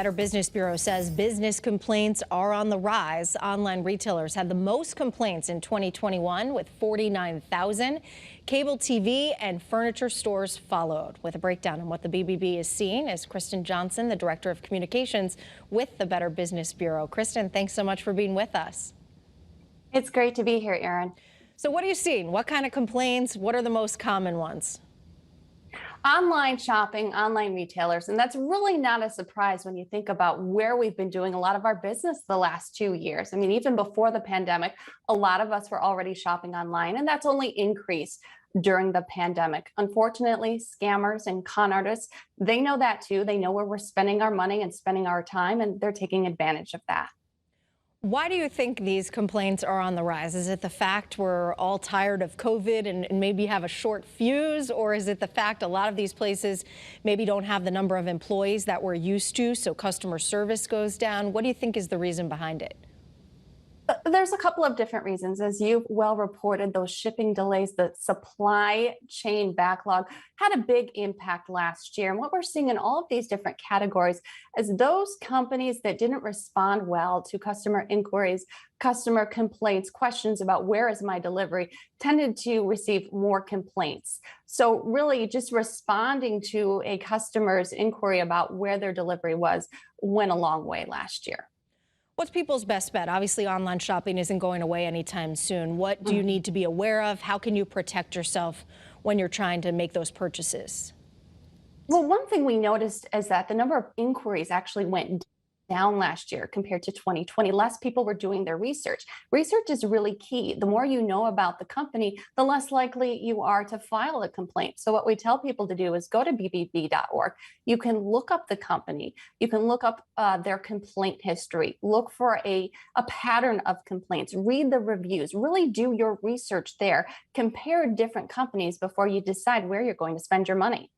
Better Business Bureau says business complaints are on the rise. Online retailers had the most complaints in 2021 with 49,000. Cable TV and furniture stores followed. With a breakdown on what the BBB is seeing is Kristen Johnson, the Director of Communications with the Better Business Bureau. Kristen, thanks so much for being with us. It's great to be here, Erin. So what are you seeing? What kind of complaints? What are the most common ones? Online shopping, online retailers, and that's really not a surprise when you think about where we've been doing a lot of our business the last 2 years. I mean, even before the pandemic, a lot of us were already shopping online, and that's only increased during the pandemic. Unfortunately, scammers and con artists, they know that too. They know where we're spending our money and spending our time, and they're taking advantage of that. Why do you think these complaints are on the rise? Is it the fact we're all tired of COVID and maybe have a short fuse? Or is it the fact a lot of these places maybe don't have the number of employees that we're used to, so customer service goes down? What do you think is the reason behind it? There's a couple of different reasons. As you've well reported, those shipping delays, the supply chain backlog had a big impact last year. And what we're seeing in all of these different categories is those companies that didn't respond well to customer inquiries, customer complaints, questions about where is my delivery, tended to receive more complaints. So really just responding to a customer's inquiry about where their delivery was went a long way last year. What's people's best bet? Obviously, online shopping isn't going away anytime soon. What do you need to be aware of? How can you protect yourself when you're trying to make those purchases? Well, one thing we noticed is that the number of inquiries actually went down last year compared to 2020. Less people were doing their research. Research is really key. The more you know about the company, the less likely you are to file a complaint. So what we tell people to do is go to bbb.org. You can look up the company. You can look up their complaint history. Look for a pattern of complaints. Read the reviews. Really do your research there. Compare different companies before you decide where you're going to spend your money.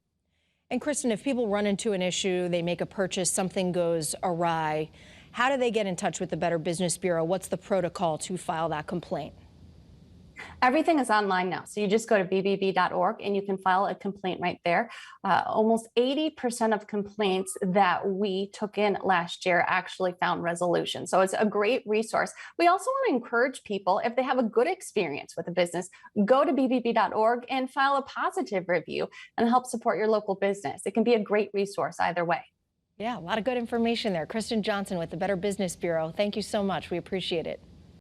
And Kristen, if people run into an issue, they make a purchase, something goes awry, how do they get in touch with the Better Business Bureau? What's the protocol to file that complaint? Everything is online now. So you just go to bbb.org and you can file a complaint right there. Almost 80% of complaints that we took in last year actually found resolution. So it's a great resource. We also want to encourage people, if they have a good experience with a business, go to bbb.org and file a positive review and help support your local business. It can be a great resource either way. Yeah, a lot of good information there. Kristen Johnson with the Better Business Bureau. Thank you so much. We appreciate it.